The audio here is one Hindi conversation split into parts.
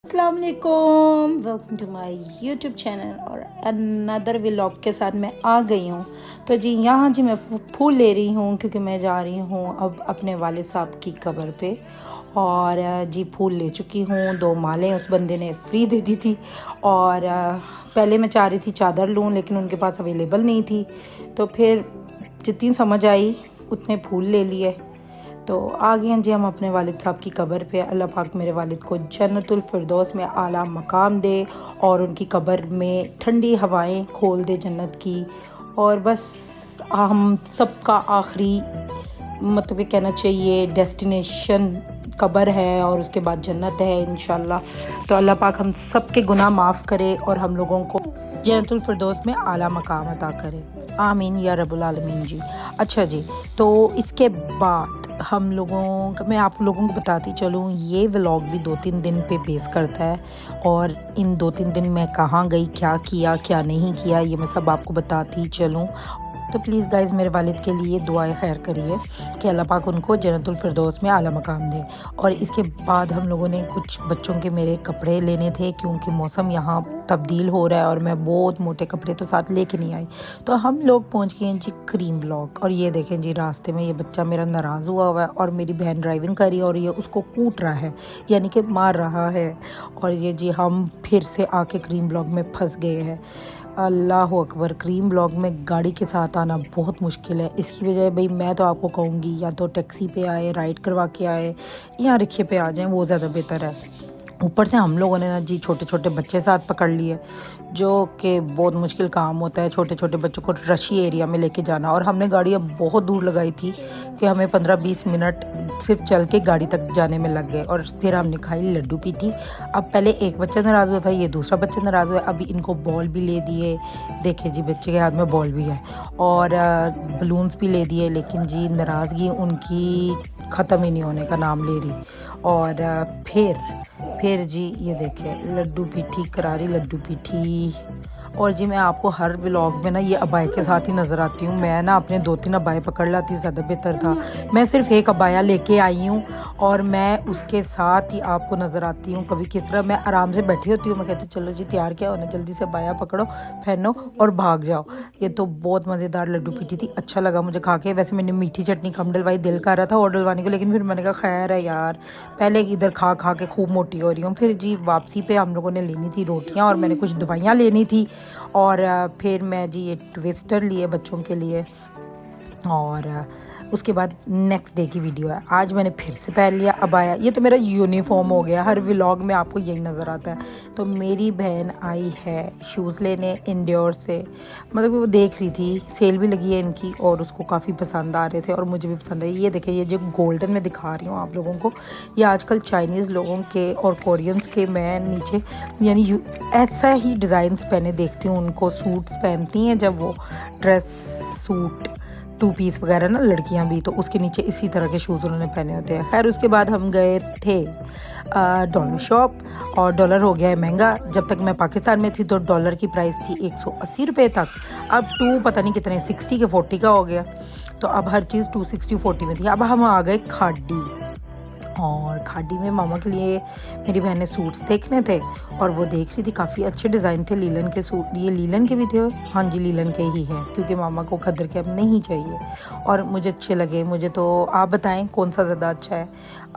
अस्सलाम वालेकुम, welcome to my YouTube channel और अनदर व्लॉग के साथ मैं आ गई हूँ। तो जी यहाँ जी मैं फूल ले रही हूँ क्योंकि मैं जा रही हूँ अब अपने वालिद साहब की कब्र पे। और जी फूल ले चुकी हूँ, 2 मालें उस बंदे ने फ्री दे दी थी। और पहले मैं चाह रही थी चादर लूँ लेकिन उनके पास अवेलेबल नहीं थी, तो फिर जितनी समझ आई उतने फूल ले लिए। तो आ गए हैं जी हम अपने वालिद साहब की कब्र पे। अल्लाह पाक मेरे वालिद को जन्नतुल फिरदौस में आला मकाम दे और उनकी कब्र में ठंडी हवाएं खोल दे जन्नत की। और बस हम सबका आखिरी मतलब ये कहना चाहिए डेस्टिनेशन कब्र है और उसके बाद जन्नत है इंशाल्लाह। तो अल्लाह पाक हम सब के गुनाह माफ़ करे और हम लोगों को जन्नतुल फिरदौस में आला मकाम अता करे, आमीन या रब्बुल आलमीन जी। अच्छा जी, तो इसके बाद हम लोगों मैं आप लोगों को बताती चलूँ, ये व्लॉग भी 2-3 दिन पे बेस करता है और इन 2-3 दिन मैं कहाँ गई, क्या किया क्या नहीं किया, ये मैं सब आपको बताती चलूँ। तो प्लीज़ गाइज़ मेरे वालिद के लिए दुआएं खैर करिए कि अल्लाह पाक उनको जन्नतुल फिरदौस में आला मकाम दे। और इसके बाद हम लोगों ने कुछ बच्चों के मेरे कपड़े लेने थे क्योंकि मौसम यहाँ तब्दील हो रहा है और मैं बहुत मोटे कपड़े तो साथ लेके नहीं आई। तो हम लोग पहुँच गए हैं जी क्रीम ब्लॉक। और ये देखें जी रास्ते में ये बच्चा मेरा नाराज़ हुआ है और मेरी बहन ड्राइविंग कर रही है और ये उसको कूट रहा है यानी कि मार रहा है। और ये जी हम फिर से आके क्रीम ब्लॉक में फंस गए हैं। अल्लाह अकबर, क्रीम ब्लॉक में गाड़ी के साथ आना बहुत मुश्किल है। इसकी वजह भाई मैं तो आपको कहूँगी या तो टैक्सी पे आए, राइड करवा के आए या रिक्शे पे आ जाएं, वो ज़्यादा बेहतर है। ऊपर से हम लोगों ने ना जी छोटे छोटे बच्चे साथ पकड़ लिए जो कि बहुत मुश्किल काम होता है छोटे छोटे बच्चों को रशी एरिया में लेके जाना। और हमने गाड़ी अब बहुत दूर लगाई थी कि हमें 15-20 मिनट सिर्फ चल के गाड़ी तक जाने में लग गए। और फिर हमने खाई लड्डू पीठी। अब पहले एक बच्चा नाराज़ हुआ था, ये दूसरा बच्चा नाराज़ हुआ है। अभी इनको बॉल भी ले दिए, देखे जी बच्चे के हाथ में बॉल भी है और बलून्स भी ले दिए, लेकिन जी नाराज़गी उनकी ख़त्म ही नहीं होने का नाम ले रही। और फिर जी ये देखें लड्डू पीठी, करारी लड्डू पीठी। और जी मैं आपको हर व्लॉग में ना ये अबाया के साथ ही नज़र आती हूँ। मैं ना अपने 2-3 अबाए पकड़ लाती, ज़्यादा बेहतर था। मैं सिर्फ एक अबाया लेके आई हूँ और मैं उसके साथ ही आपको नज़र आती हूँ। कभी किस तरह मैं आराम से बैठी होती हूँ, मैं कहती हूँ चलो जी तैयार क्या होना, जल्दी से अबाया पकड़ो, पहनो और भाग जाओ। ये तो बहुत मज़ेदार लड्डू पीठी थी, अच्छा लगा मुझे खा के। वैसे मैंने मीठी चटनी कम डलवाई, दिल कर रहा था और डलवाने को, लेकिन फिर मैंने कहा खैर है यार, पहले इधर खा खा के खूब मोटी हो रही हूँ। फिर जी वापसी पे हम लोगों ने लेनी थी रोटियाँ और मैंने कुछ दवाइयाँ लेनी थी। और फिर मैं जी ये ट्विस्टर लिए बच्चों के लिए। और उसके बाद नेक्स्ट डे की वीडियो है। आज मैंने फिर से पहन लिया अबाया, ये तो मेरा यूनिफॉर्म हो गया, हर व्लॉग में आपको यही नज़र आता है। तो मेरी बहन आई है शूज़ लेने इंडोर से, मतलब वो देख रही थी, सेल भी लगी है इनकी और उसको काफ़ी पसंद आ रहे थे और मुझे भी पसंद है। ये देखिए ये जो गोल्डन में दिखा रही हूँ आप लोगों को, ये आजकल चाइनीज़ लोगों के और कोरियंस के मैं नीचे यानी ऐसा ही डिज़ाइंस पहने देखती हूँ उनको, सूट्स पहनती हैं जब वो ड्रेस सूट 2 पीस वगैरह ना लड़कियां भी, तो उसके नीचे इसी तरह के शूज़ उन्होंने पहने होते हैं। खैर उसके बाद हम गए थे डॉलर शॉप और डॉलर हो गया है महंगा। जब तक मैं पाकिस्तान में थी तो डॉलर की प्राइस थी 180 रुपये तक, अब 2 पता नहीं कितने 60 के 40 का हो गया। तो अब हर चीज़ 260-40 में थी। अब हम आ गए खाड़ी, और खाड़ी में मामा के लिए मेरी बहन ने सूट्स देखने थे और वो देख रही थी, काफ़ी अच्छे डिज़ाइन थे लीलन के सूट। ये लीलन के भी थे, हाँ जी लीलन के ही हैं क्योंकि मामा को खद्दर के अब नहीं चाहिए और मुझे अच्छे लगे। मुझे तो आप बताएं कौन सा ज़्यादा अच्छा है।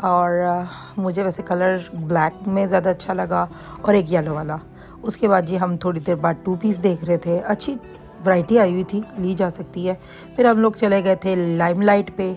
और मुझे वैसे कलर ब्लैक में ज़्यादा अच्छा लगा और एक येलो वाला। उसके बाद जी हम थोड़ी देर बाद 2 पीस देख रहे थे, अच्छी वैरायटी आई हुई थी, ली जा सकती है। फिर हम लोग चले गए थे लाइमलाइट पे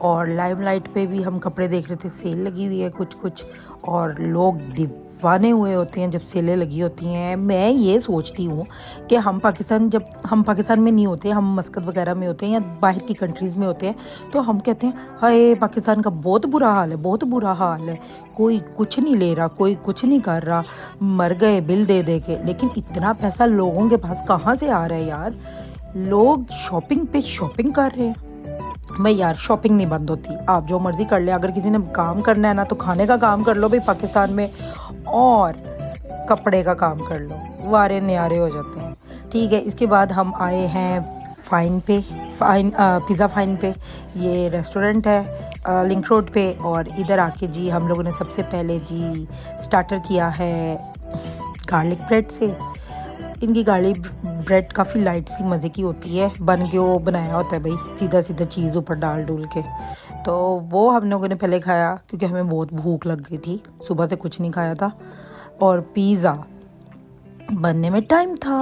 और लाइमलाइट पे भी हम कपड़े देख रहे थे, सेल लगी हुई है कुछ और लोग दीवाने हुए होते हैं जब सेलें लगी होती हैं। मैं ये सोचती हूँ कि हम पाकिस्तान में नहीं होते, हम मस्कत वगैरह में होते हैं या बाहर की कंट्रीज़ में होते हैं, तो हम कहते हैं हाय पाकिस्तान का बहुत बुरा हाल है, बहुत बुरा हाल है, कोई कुछ नहीं ले रहा, कोई कुछ नहीं कर रहा, मर गए बिल दे दे के। लेकिन इतना पैसा लोगों के पास कहाँ से आ रहा है यार, लोग शॉपिंग पे शॉपिंग कर रहे हैं। मैं यार शॉपिंग नहीं बंद होती, आप जो मर्ज़ी कर ले, अगर किसी ने काम करना है ना तो खाने का काम कर लो भाई पाकिस्तान में, और कपड़े का काम कर लो, वारे न्यारे हो जाते हैं। ठीक है, इसके बाद हम आए हैं फ़ाइन पे। पिज़्ज़ा फाइन पे ये रेस्टोरेंट है लिंक रोड पे। और इधर आके जी हम लोगों ने सबसे पहले जी स्टार्टर किया है गार्लिक ब्रेड से। इनकी गार्लिक ब्रेड काफ़ी लाइट सी मज़े की होती है, बन के वो बनाया होता है भाई सीधा सीधा चीज़ ऊपर डाल डूल के। तो वो हम लोगों ने पहले खाया क्योंकि हमें बहुत भूख लग गई थी, सुबह से कुछ नहीं खाया था। और पिज़्ज़ा बनने में टाइम था।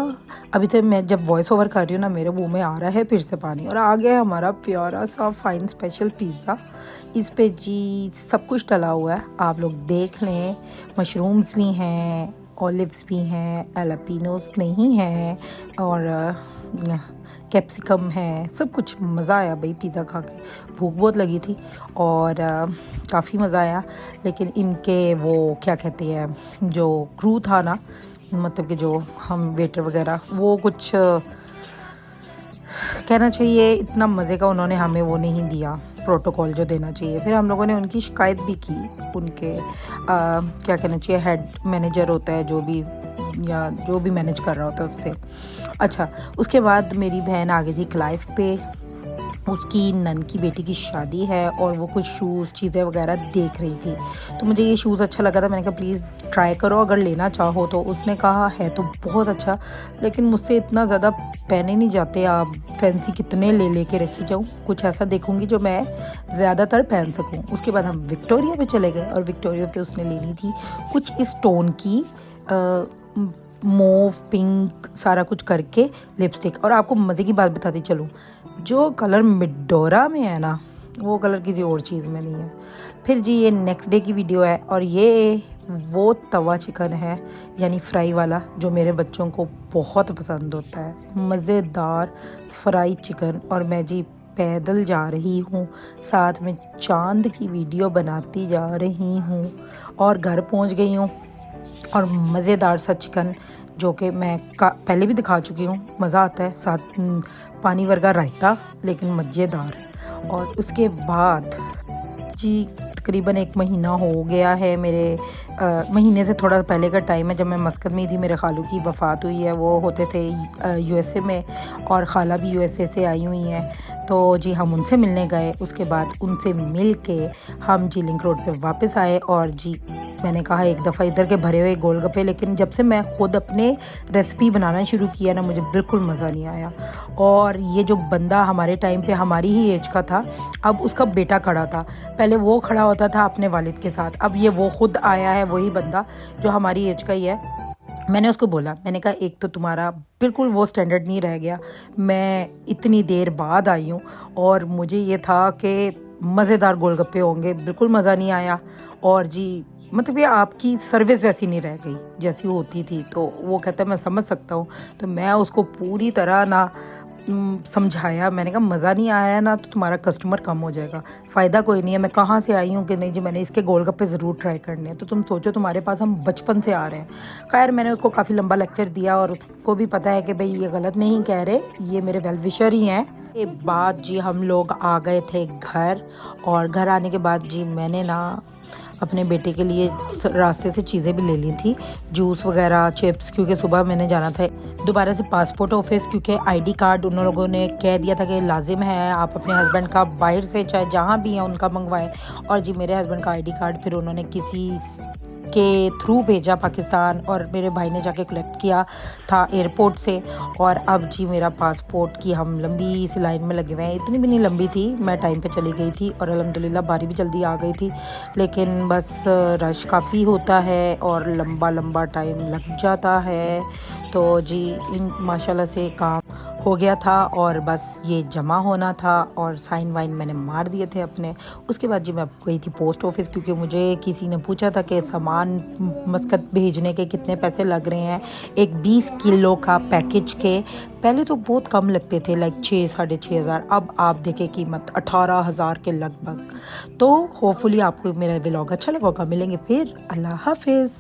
अभी तो मैं जब वॉइस ओवर कर रही हूँ ना, मेरे मुंह में आ रहा है फिर से पानी। और आ गया हमारा प्यारा सा फाइन स्पेशल पिज़्ज़ा। इस पे जी सब कुछ डला हुआ है, आप लोग देख लें। मशरूम्स भी हैं, ऑलिव्स भी हैं, एलापिनोस नहीं है, और कैप्सिकम है, सब कुछ। मज़ा आया भाई पिज़्ज़ा खा के, भूख बहुत लगी थी और काफ़ी मज़ा आया। लेकिन इनके वो क्या कहते हैं, जो क्रू था ना, मतलब कि जो हम वेटर वगैरह, वो कुछ कहना चाहिए इतना मज़े का उन्होंने हमें वो नहीं दिया, प्रोटोकॉल जो देना चाहिए। फिर हम लोगों ने उनकी शिकायत भी की, उनके क्या कहना चाहिए हेड मैनेजर होता है जो भी, या जो भी मैनेज कर रहा होता है उससे। अच्छा, उसके बाद मेरी बहन आ गई थी क्लाइव पे, उसकी नन की बेटी की शादी है और वो कुछ शूज़ चीज़ें वगैरह देख रही थी। तो मुझे ये शूज़ अच्छा लगा था, मैंने कहा प्लीज़ ट्राई करो अगर लेना चाहो तो। उसने कहा है तो बहुत अच्छा, लेकिन मुझसे इतना ज़्यादा पहने नहीं जाते, आप फैंसी कितने ले लेके रखी जाऊँ, कुछ ऐसा देखूँगी जो मैं ज़्यादातर पहन सकूँ। उसके बाद हम विक्टोरिया पे चले गए और विक्टोरिया पे उसने लेनी थी कुछ इस टोन की मोव पिंक सारा कुछ करके लिपस्टिक। और आपको मज़े की बात बताती चलूँ, जो कलर मिडोरा में है ना, वो कलर किसी और चीज़ में नहीं है। फिर जी ये नेक्स्ट डे की वीडियो है और ये वो तवा चिकन है, यानी फ्राई वाला, जो मेरे बच्चों को बहुत पसंद होता है, मज़ेदार फ्राई चिकन। और मैं जी पैदल जा रही हूँ, साथ में चांद की वीडियो बनाती जा रही हूँ और घर पहुँच गई हूँ। और मज़ेदार सा चिकन जो कि मैं पहले भी दिखा चुकी हूँ, मज़ा आता है, साथ पानी वर्गा रायता, लेकिन मज़ेदार। और उसके बाद जी तकरीबन 1 महीना हो गया है, मेरे महीने से थोड़ा पहले का टाइम है, जब मैं मस्कत में थी। मेरे खालू की वफ़ात हुई है, वो होते थे यूएसए में, और खाला भी यूएसए से आई हुई हैं। तो जी हम उनसे मिलने गए, उसके बाद उनसे मिल के हम जी लिंक रोड पे वापस आए। और जी मैंने कहा एक दफ़ा इधर के भरे हुए गोलगप्पे, लेकिन जब से मैं ख़ुद अपने रेसिपी बनाना शुरू किया ना, मुझे बिल्कुल मज़ा नहीं आया। और ये जो बंदा हमारे टाइम पे हमारी ही एज का था, अब उसका बेटा खड़ा था, पहले वो खड़ा होता था अपने वालिद के साथ, अब ये वो ख़ुद आया है, वही बंदा जो हमारी एज का ही है। मैंने उसको बोला, मैंने कहा एक तो तुम्हारा बिल्कुल वो स्टैंडर्ड नहीं रह गया, मैं इतनी देर बाद आई हूँ और मुझे ये था कि मज़ेदार गोलगप्पे होंगे, बिल्कुल मज़ा नहीं आया। और जी मतलब ये आपकी सर्विस वैसी नहीं रह गई जैसी होती थी। तो वो कहता है मैं समझ सकता हूँ। तो मैं उसको पूरी तरह ना समझाया, मैंने कहा मज़ा नहीं आया ना तो तुम्हारा कस्टमर कम हो जाएगा, फ़ायदा कोई नहीं है। मैं कहाँ से आई हूँ कि नहीं जी मैंने इसके गोलगप्पे ज़रूर ट्राई करने हैं, तो तुम सोचो तुम्हारे पास हम बचपन से आ रहे हैं। खैर मैंने उसको काफ़ी लंबा लेक्चर दिया और उसको भी पता है कि भाई ये गलत नहीं कह रहे, ये मेरे वेल विशर ही हैं। के बाद जी हम लोग आ गए थे घर, और घर आने के बाद जी मैंने ना अपने बेटे के लिए रास्ते से चीज़ें भी ले ली थी, जूस वगैरह, चिप्स, क्योंकि सुबह मैंने जाना था दोबारा से पासपोर्ट ऑफिस, क्योंकि आईडी कार्ड उन लोगों ने कह दिया था कि लाजिम है आप अपने हस्बैंड का बाहर से चाहे जहाँ भी है उनका मंगवाएं। और जी मेरे हस्बैंड का आईडी कार्ड फिर उन्होंने किसी के थ्रू भेजा पाकिस्तान, और मेरे भाई ने जाके कलेक्ट किया था एयरपोर्ट से। और अब जी मेरा पासपोर्ट की हम लंबी सी लाइन में लगे हुए हैं, इतनी भी नहीं लंबी थी, मैं टाइम पे चली गई थी और अल्हम्दुलिल्लाह बारी भी जल्दी आ गई थी। लेकिन बस रश काफ़ी होता है और लंबा लंबा टाइम लग जाता है। तो जी माशाल्लाह से काम हो गया था और बस ये जमा होना था और साइन वाइन मैंने मार दिए थे अपने। उसके बाद जी मैं गई थी पोस्ट ऑफिस, क्योंकि मुझे किसी ने पूछा था कि सामान मस्कत भेजने के कितने पैसे लग रहे हैं। एक 20 किलो का पैकेज के पहले तो बहुत कम लगते थे, लाइक 6 साढ़े 6 हज़ार, अब आप देखें कीमत 18,000 के लगभग। तो होपफुली आपको मेरा व्लॉग अच्छा लगा होगा। मिलेंगे फिर, अल्लाह हाफिज़।